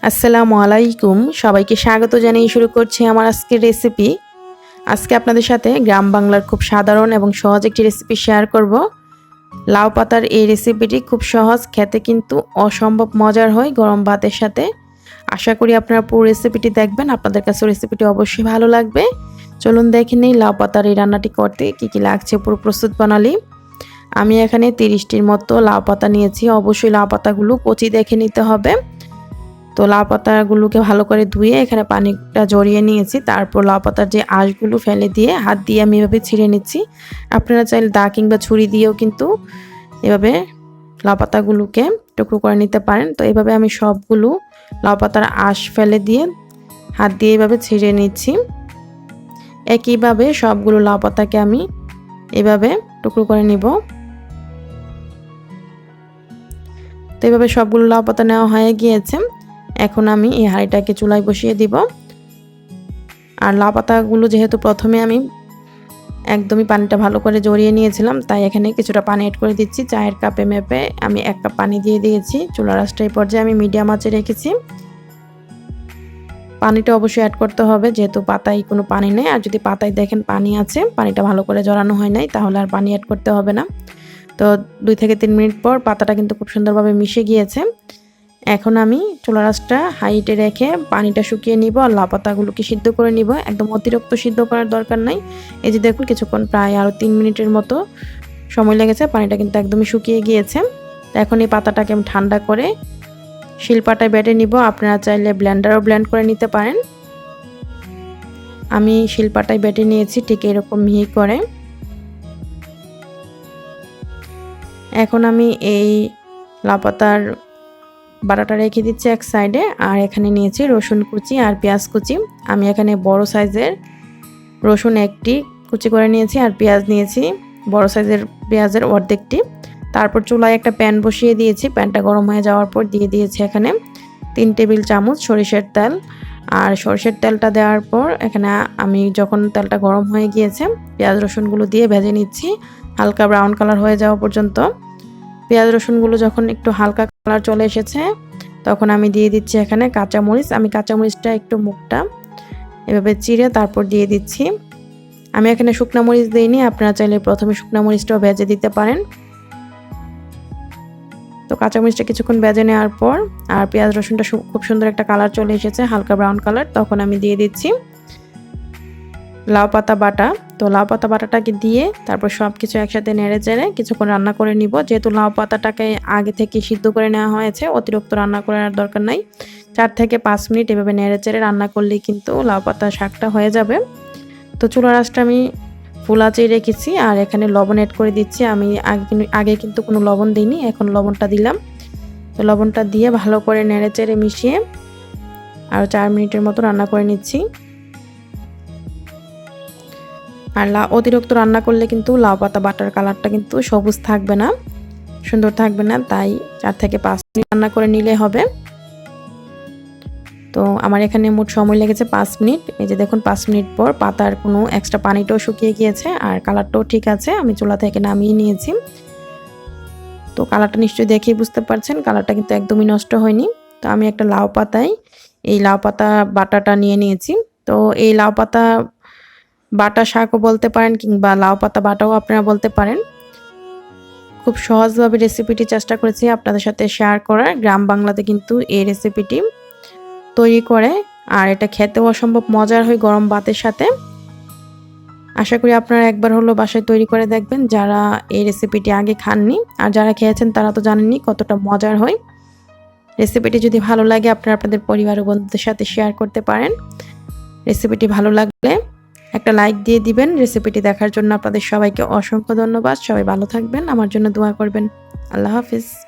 আসসালামু আলাইকুম, সবাইকে স্বাগত জানিয়ে শুরু করছি আমার আজকের রেসিপি। আজকে আপনাদের সাথে গ্রাম বাংলার খুব সাধারণ এবং সহজ একটি রেসিপি শেয়ার করব। লাউ পাতার এই রেসিপিটি খুব সহজ, খেতে কিন্তু অসম্ভব মজার হয় গরম ভাতের সাথে। আশা করি আপনারা পুরো রেসিপিটি দেখবেন, আপনাদের কাছে রেসিপিটি অবশ্যই ভালো লাগবে। চলুন দেখে নিই লাউ পাতার এই রান্নাটি করতে কী কী লাগছে পুরো প্রস্তুত প্রণালী। আমি এখানে 30টির মতো লাউ পাতা নিয়েছি। অবশ্যই লাউ পাতাগুলো কচি দেখে নিতে হবে। তো লাউ পাতাগুলোকে ভালো করে ধুয়ে এখানে পানিটা ঝরিয়ে নিয়েছি। তারপর লাউ পাতার যে আঁশগুলো ফেলে দিয়ে হাত দিয়ে আমি এভাবে ছিঁড়ে নিচ্ছি। আপনারা চাইলে দা কিংবা ছুরি দিয়েও কিন্তু এভাবে লাউ পাতাগুলোকে টুকরো করে নিতে পারেন। তো এভাবে আমি সবগুলো লাউ পাতার আঁশ ফেলে দিয়ে হাত দিয়ে এভাবে ছিঁড়ে নিচ্ছি। একইভাবে সবগুলো লাউ পাতাকে আমি এভাবে টুকরো করে নিব। তো এভাবে সবগুলো লাউ পাতা নেওয়া হয়ে গিয়েছে। এখন আমি এই হাঁড়িটাকে চুলায় বসিয়ে দিব। আর লাউ পাতাগুলো যেহেতু প্রথমে আমি একদমই পানিটা ভালো করে ঝরিয়ে নিয়েছিলাম, তাই এখানে কিছুটা পানি অ্যাড করে দিচ্ছি। চায়ের কাপে মেপে আমি 1 কাপ পানি দিয়ে দিয়েছি। চুলার আঁচটা এই পর্যায়ে আমি মিডিয়াম আঁচে রেখেছি। পানিটা অবশ্যই অ্যাড করতে হবে, যেহেতু পাতায় কোনো পানি নেই। আর যদি পাতায় দেখেন পানি আছে, পানিটা ভালো করে ঝরানো হয় নাই, তাহলে আর পানি অ্যাড করতে হবে না। তো 2 থেকে 3 মিনিট পর পাতাটা কিন্তু খুব সুন্দরভাবে মিশে গিয়েছে। এখন আমি চুলার আঁচটা হাইটে রেখে পানিটা শুকিয়ে নিব আর লাউ পাতাগুলোকে সিদ্ধ করে নিব। একদম অতিরিক্ত সিদ্ধ করার দরকার নাই। এই যে দেখুন, কিছুক্ষণ প্রায় আরও 3 মিনিটের মতো সময় লেগেছে। পানিটা কিন্তু একদমই শুকিয়ে গিয়েছে। তো এখন এই পাতাটাকে আমি ঠান্ডা করে শিলপাটায় বেটে নিব। আপনারা চাইলে ব্লেন্ডারও ব্লেন্ড করে নিতে পারেন। আমি শিলপাটায় বেটে নিয়েছি ঠিক এরকম মিহি করে। এখন আমি এই লাউ পাতার বাটাটা রেখে দিচ্ছি এক সাইডে। আর এখানে নিয়েছি রসুন কুচি আর পেঁয়াজ কুচি। আমি এখানে বড় সাইজের রসুন একটি কুচি করে নিয়েছি আর পেঁয়াজ নিয়েছি বড় সাইজের পেঁয়াজের অর্ধেকটি। তারপর চুলায় একটা প্যান বসিয়ে দিয়েছি। প্যানটা গরম হয়ে যাওয়ার পর দিয়ে দিয়েছি এখানে 3 টেবিল চামচ সরিষার তেল। আর সরিষার তেলটা দেওয়ার পর এখানে আমি যখন তেলটা গরম হয়ে গিয়েছে, পেঁয়াজ রসুনগুলো দিয়ে ভেজে নিচ্ছি হালকা ব্রাউন কালার হয়ে যাওয়া পর্যন্ত। পেঁয়াজ রসুনগুলো যখন একটু হালকা কালার চলে এসেছে, তখন আমি দিয়ে দিচ্ছি এখানে কাঁচামরিচ। আমি কাঁচামরিচটা একটু মুখটা এভাবে চিড়ে তারপর দিয়ে দিচ্ছি। আমি এখানে শুকনা মরিচ দিইনি, আপনারা চাইলে প্রথমে শুকনা মরিচটাও ভেজে দিতে পারেন। তো কাঁচামরিচটা কিছুক্ষণ ভেজে নেওয়ার পর আর পেঁয়াজ রসুনটা খুব সুন্দর একটা কালার চলে এসেছে, হালকা ব্রাউন কালার, তখন আমি দিয়ে দিচ্ছি লাউ পাতা বাটা। তো লাউ পাতা বাটাটাকে দিয়ে তারপর সব কিছু একসাথে নেড়ে চেড়ে কিছুক্ষণ রান্না করে নিব। যেহেতু লাউ পাতাটাকে আগে থেকে সিদ্ধ করে নেওয়া হয়েছে, অতিরিক্ত রান্না করার দরকার নাই। 4 থেকে 5 মিনিট এভাবে নেড়ে চেড়ে রান্না করলেই কিন্তু লাউ পাতা শাকটা হয়ে যাবে। তো চুলার আঁচটা আমি ফুল আঁচেই রেখেছি আর এখানে লবণ অ্যাড করে দিচ্ছি। আমি আগে কিন্তু কোনো লবণ দিইনি, এখন লবণটা দিলাম। তো লবণটা দিয়ে ভালো করে নেড়ে চেড়ে মিশিয়ে আরও 4 মিনিটের মতো রান্না করে নিচ্ছি। আর অতিরিক্ত রান্না করলে কিন্তু লাউ পাতা বাটার কালারটা কিন্তু সবুজ থাকবে না, সুন্দর থাকবে না, তাই 4 থেকে 5 মিনিট রান্না করে নিলে হবে। তো আমার এখানে মোট সময় লেগেছে 5 মিনিট। এই যে দেখুন, 5 মিনিট পর পাতার কোনো এক্সট্রা পানিটাও শুকিয়ে গিয়েছে আর কালারটাও ঠিক আছে। আমি চুলা থেকে নামিয়ে নিয়েছি। তো কালারটা নিশ্চয়ই দেখেই বুঝতে পারছেন, কালারটা কিন্তু একদমই নষ্ট হয়নি। তো আমি একটা লাউ পাতায় এই লাউ পাতা বাটাটা নিয়ে নিয়েছি। তো এই লাউ পাতা বাটা শাকও বলতে পারেন কিংবা লাউ পাতা বাটাও আপনারা বলতে পারেন। খুব সহজভাবে রেসিপিটি চেষ্টা করেছি আপনাদের সাথে শেয়ার করার। গ্রাম বাংলাতে কিন্তু এই রেসিপিটি তৈরি করে আর এটা খেতেও অসম্ভব মজার হয় গরম ভাতের সাথে। আশা করি আপনারা একবার হলো বাসায় তৈরি করে দেখবেন, যারা এই রেসিপিটি আগে খাননি। আর যারা খেয়েছেন তারা তো জানেনই কতটা মজার হয়। রেসিপিটি যদি ভালো লাগে আপনারা আপনাদের পরিবার ও বন্ধুদের সাথে শেয়ার করতে পারেন। রেসিপিটি ভালো লাগলে একটা লাইক দিয়ে দিবেন। রেসিপিটি দেখার জন্য আপনাদের সবাইকে অসংখ্য ধন্যবাদ। সবাই ভালো থাকবেন, আমার জন্য দোয়া করবেন। আল্লাহ হাফিজ।